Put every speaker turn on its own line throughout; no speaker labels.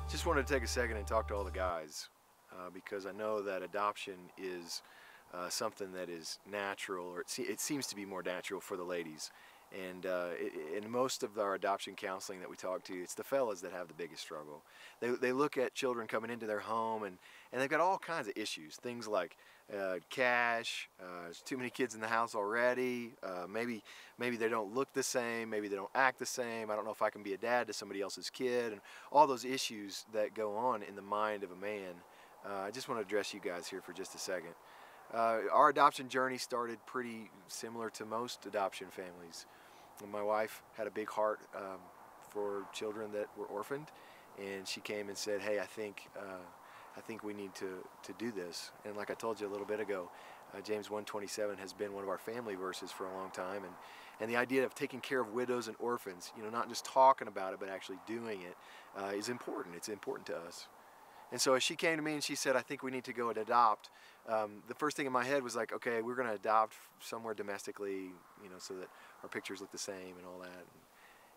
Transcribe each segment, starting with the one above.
Just wanted to take a second and talk to all the guys because I know that adoption is something that is natural, or it seems to be more natural for the ladies. And in most of our adoption counseling that we talk to, it's the fellas that have the biggest struggle. They look at children coming into their home and they've got all kinds of issues. Things like cash, there's too many kids in the house already, maybe they don't look the same, maybe they don't act the same, I don't know if I can be a dad to somebody else's kid, and all those issues that go on in the mind of a man. I just want to address you guys here for just a second. Our adoption journey started pretty similar to most adoption families. My wife had a big heart for children that were orphaned, and she came and said, "Hey, I think we need to do this." And like I told you a little bit ago, James 1:27 has been one of our family verses for a long time, and the idea of taking care of widows and orphans, you know, not just talking about it but actually doing it, is important. It's important to us. And so as she came to me and she said, "I think we need to go and adopt," the first thing in my head was like, okay, we're going to adopt somewhere domestically, you know, so that our pictures look the same and all that.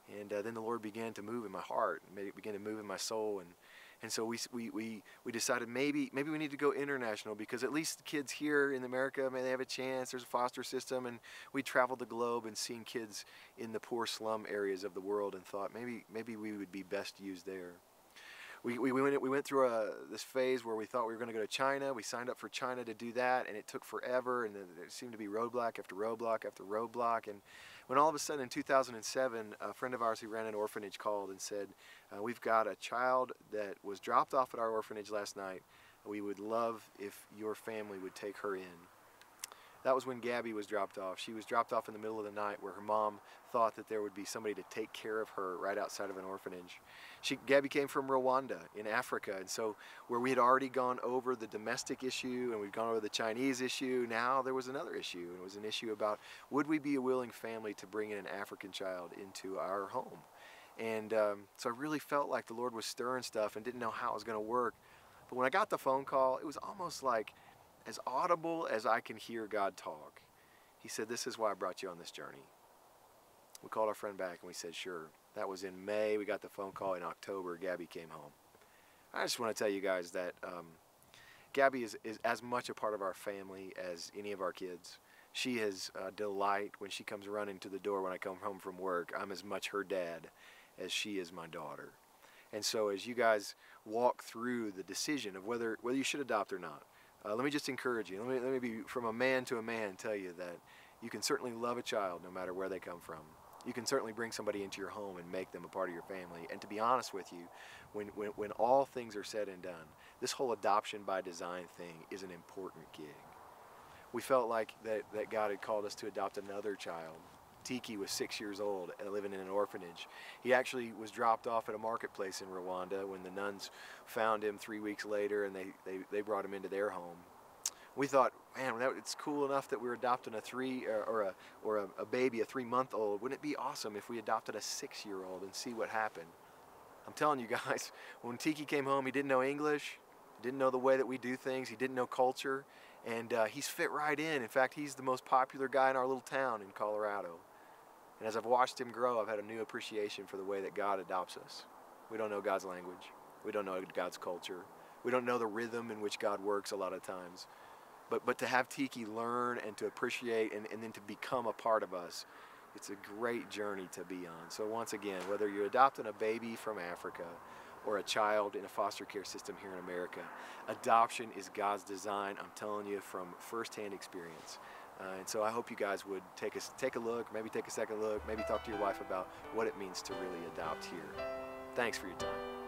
And then the Lord began to move in my heart, and it began to move in my soul, and so we decided maybe we need to go international, because at least kids here in America, they have a chance. There's a foster system, and we traveled the globe and seen kids in the poor slum areas of the world, and thought maybe we would be best used there. We went through this phase where we thought we were going to go to China. We signed up for China to do that, and it took forever, and there seemed to be roadblock after roadblock after roadblock. And when all of a sudden in 2007, a friend of ours who ran an orphanage called and said, "We've got a child that was dropped off at our orphanage last night. We would love if your family would take her in." That was when Gabby was dropped off. She was dropped off in the middle of the night where her mom thought that there would be somebody to take care of her right outside of an orphanage. Gabby came from Rwanda in Africa, and so where we had already gone over the domestic issue and we'd gone over the Chinese issue, now there was another issue, and it was an issue about, would we be a willing family to bring in an African child into our home? And so I really felt like the Lord was stirring stuff and didn't know how it was going to work. But when I got the phone call, it was almost like as audible as I can hear God talk. He said, "This is why I brought you on this journey." We called our friend back and we said, "Sure." That was in May. We got the phone call in October. Gabby came home. I just want to tell you guys that Gabby is as much a part of our family as any of our kids. She is a delight when she comes running to the door when I come home from work. I'm as much her dad as she is my daughter. And so as you guys walk through the decision of whether you should adopt or not, let me just encourage you. Let me be from a man to a man tell you that you can certainly love a child no matter where they come from. You can certainly bring somebody into your home and make them a part of your family. And to be honest with you, when all things are said and done, this whole adoption by design thing is an important gig. We felt like that God had called us to adopt another child. Tiki was 6 years old and living in an orphanage. He actually was dropped off at a marketplace in Rwanda when the nuns found him 3 weeks later, and they brought him into their home. We thought, man, it's cool enough that we're adopting a baby, a 3-month-old. Wouldn't it be awesome if we adopted a 6-year-old and see what happened? I'm telling you guys, when Tiki came home, he didn't know English, he didn't know the way that we do things, he didn't know culture, and he's fit right in. In fact, he's the most popular guy in our little town in Colorado. And as I've watched him grow, I've had a new appreciation for the way that God adopts us. We don't know God's language. We don't know God's culture. We don't know the rhythm in which God works a lot of times. But to have Tiki learn and to appreciate and then to become a part of us, it's a great journey to be on. So once again, whether you're adopting a baby from Africa or a child in a foster care system here in America, adoption is God's design. I'm telling you from firsthand experience. And so I hope you guys would take a look, maybe take a second look, maybe talk to your wife about what it means to really adopt here. Thanks for your time.